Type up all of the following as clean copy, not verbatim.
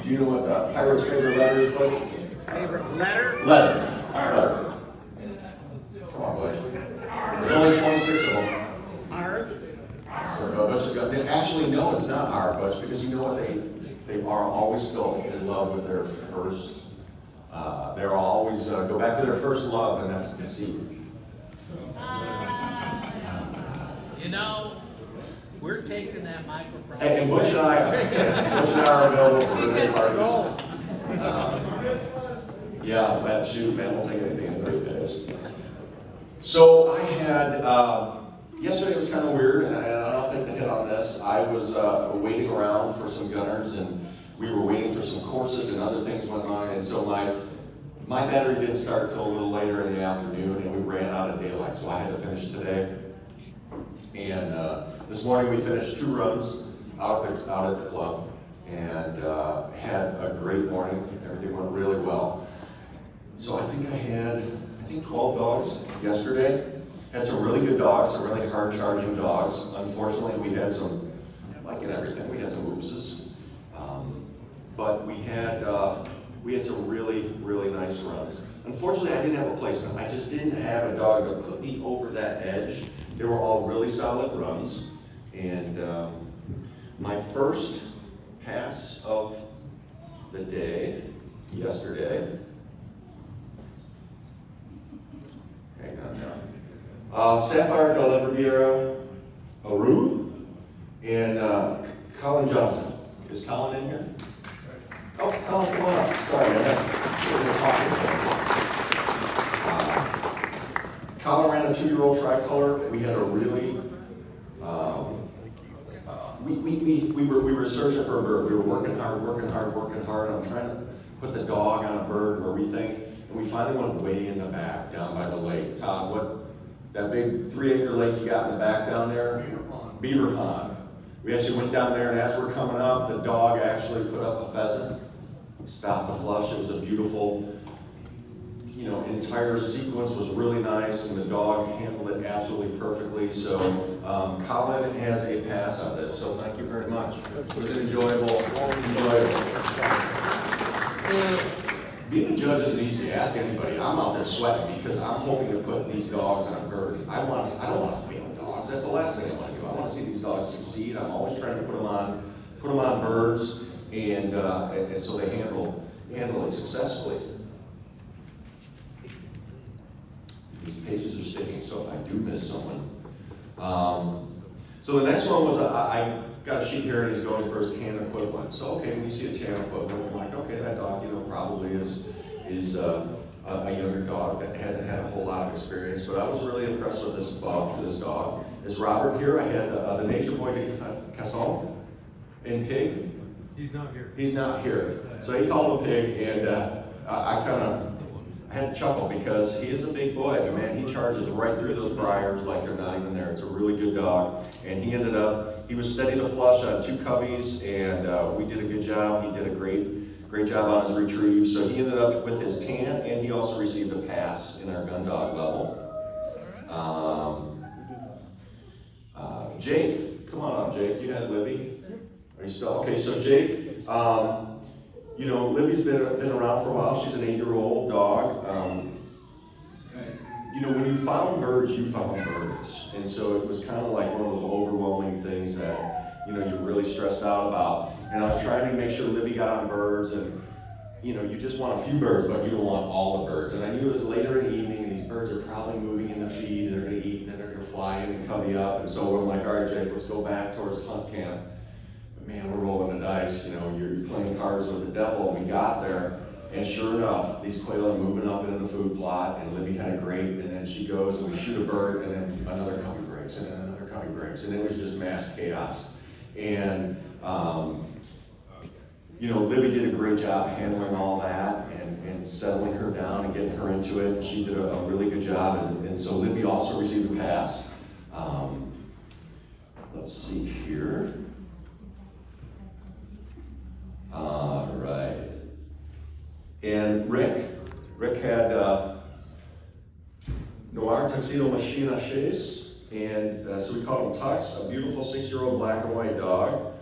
Do you know what Pirate's favorite letter is, Butch? Favorite letter? Letter. Letter. Come on, Butch. There's only 26 of them. R. So Butch has got, actually, no, it's not R, Butch, because you know what? They are always still in love with their first, they're always, go back to their first love, and that's the C. You know, we're taking that microphone. And Butch and I are available for birthday parties. Yeah, man, shoot, man, we'll take anything in great days. So I had, yesterday was kind of weird, and I'll take the hit on this. I was waiting around for some gunners, and we were waiting for some courses, and other things went on, and so my battery didn't start until a little later in the afternoon, and we ran out of daylight, so I had to finish today. And this morning we finished 2 runs out at the club, and had a great morning. Everything went really well. So I think I had 12 dogs yesterday. Had some really good dogs, some really hard charging dogs. Unfortunately, we had some, like in everything, we had some oopses. But we had some really, really nice runs. Unfortunately, I didn't have a placement. I just didn't have a dog to put me over that edge. They were all really solid runs. And my first pass of the day, yesterday, hang on now. Sapphire de la Riviera Aru and Colin Johnson. Is Colin in here? Oh, Colin, come on up. Sorry, man. Colin ran a 2-year-old tricolor. We had a really, we were searching for a bird. We were working hard. I'm trying to put the dog on a bird where we think, and we finally went way in the back, down by the lake. Todd, what, that big 3-acre lake you got in the back down there? Beaver Pond. We actually went down there, and as we're coming up, the dog actually put up a pheasant. Stopped the flush. It was a beautiful, entire sequence was really nice, and the dog handled it absolutely perfectly. So Colin has a pass on this. So thank you very much. It was enjoyable. Being a judge isn't easy. Ask anybody. I'm out there sweating because I'm hoping to put these dogs on birds. I don't want to fail dogs. That's the last thing I want to do. I want to see these dogs succeed. I'm always trying to put them on birds. And so they handle it successfully. These pages are sticking, so if I do miss someone. So the next one was, I got a sheet here and he's going for his can equivalent. So okay, when you see a can equivalent, I'm like, okay, that dog, probably is a younger dog that hasn't had a whole lot of experience. But I was really impressed with this dog. It's Robert here. I had the Nature Boy de Casson and Pig. He's not here. So he called him Pig, and I had to chuckle because he is a big boy, man. He charges right through those briars like they're not even there. It's a really good dog. And he was steady to flush on 2 cubbies, and we did a good job. He did a great job on his retrieve. So he ended up with his can, and he also received a pass in our gun dog level. Jake, come on up, Jake. You had Libby. Are you still okay? So Jake, Libby's been around for a while. She's an 8-year-old dog. When you found birds, you found birds, and so it was kind of like one of those overwhelming things that you're really stressed out about. And I was trying to make sure Libby got on birds, and you just want a few birds, but you don't want all the birds. And I knew it was later in the evening, and these birds are probably moving in the feed. They're going to eat, and then they're going to fly in and covey up. And so I'm like, all right, Jake, let's go back towards hunt camp. Man, we're rolling the dice, you're playing cards with the devil, and we got there, and sure enough, these quail are moving up into the food plot, and Libby had a great, and then she goes, and we shoot a bird, and then another covey breaks, and then another covey breaks, and it was just mass chaos. And, Libby did a great job handling all that, and settling her down and getting her into it, and she did a really good job, and so Libby also received a pass. Let's see here. All right. And Rick had Noir Tuxedo Machina Chaise, and so we call him Tux, a beautiful 6-year-old black and white dog.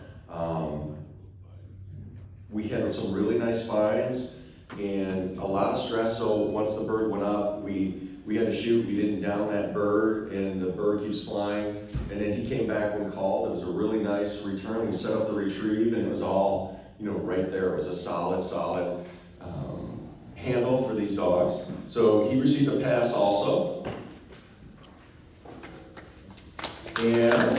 we had some really nice finds and a lot of stress. So once the bird went up, we had to shoot. We didn't down that bird, and the bird keeps flying. And then he came back when called. It was a really nice return. We set up the retrieve, and it was all, right there. It was a solid handle for these dogs. So he received a pass also. And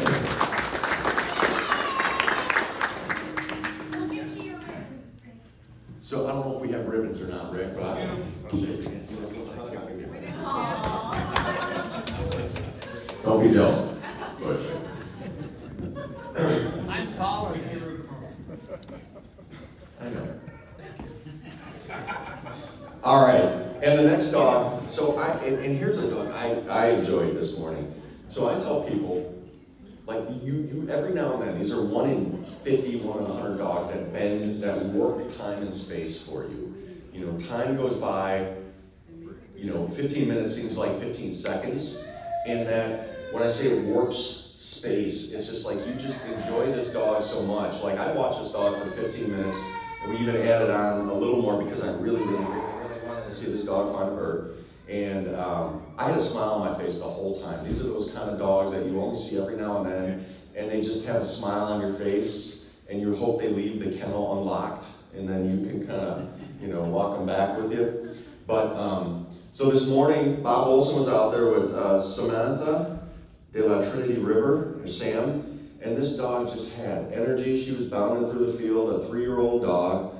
so I don't know if we have ribbons or not, Rick, but I'll shake your hand. Don't be jealous. Go ahead, shake. I'm taller than you. I know. All right, and the next dog, so and here's a dog I enjoyed this morning. So I tell people, like you every now and then, these are 1 in 50, 1 in 100 dogs that work time and space for you. Time goes by, 15 minutes seems like 15 seconds, and that when I say it warps space, it's just like you just enjoy this dog so much. Like I watched this dog for 15 minutes, and we even added on a little more because I really wanted to see this dog find a bird. And I had a smile on my face the whole time. These are those kind of dogs that you only see every now and then, and they just have a smile on your face, and you hope they leave the kennel unlocked, and then you can kind of, walk them back with you. But, so this morning, Bob Olson was out there with Samantha de la Trinity River, or Sam, and this dog just had energy. She was bounding through the field, a 3-year-old dog.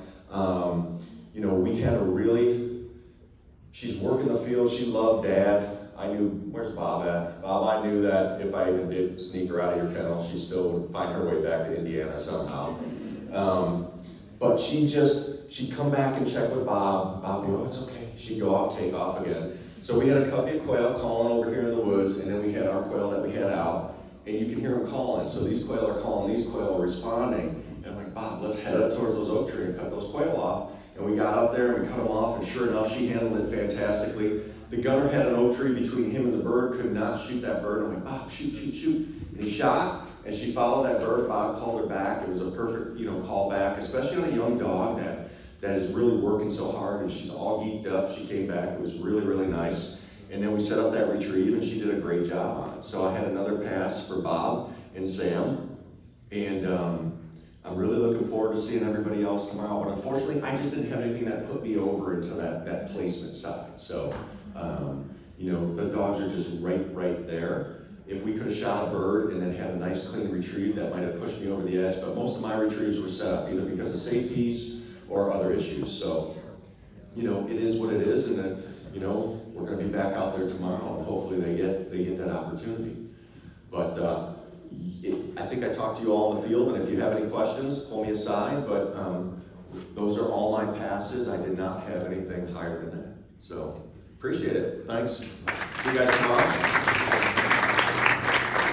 We had a really, she's working the field, she loved Dad. I knew, where's Bob at? Bob, I knew that if I even did sneak her out of your kennel, she still would find her way back to Indiana somehow. But she'd come back and check with Bob. Bob would go, oh, it's okay. She'd go off, take off again. So we had a covey of quail calling over here in the woods, and then we had our quail that we had out, and you can hear them calling. So these quail are calling, these quail are responding. And I'm like, Bob, let's head up towards those oak trees and cut those quail off. And we got up there and we cut them off, and sure enough, she handled it fantastically. The gunner had an oak tree between him and the bird, could not shoot that bird. I'm like, Bob, shoot, shoot, shoot. And he shot, and she followed that bird. Bob called her back. It was a perfect, call back, especially on a young dog that is really working so hard, and she's all geeked up. She came back. It was really, really nice. And then we set up that retrieve, and she did a great job on it. So I had another pass for Bob and Sam, and I'm really looking forward to seeing everybody else tomorrow. But unfortunately, I just didn't have anything that put me over into that placement side. So, the dogs are just right there. If we could have shot a bird and then had a nice clean retrieve, that might have pushed me over the edge. But most of my retrieves were set up either because of safeties or other issues. So, it is what it is, and then, we're going to be back out there tomorrow, and hopefully they get that opportunity. But I think I talked to you all in the field, and if you have any questions, pull me aside. But those are all my passes. I did not have anything higher than that. So appreciate it. Thanks. See you guys tomorrow.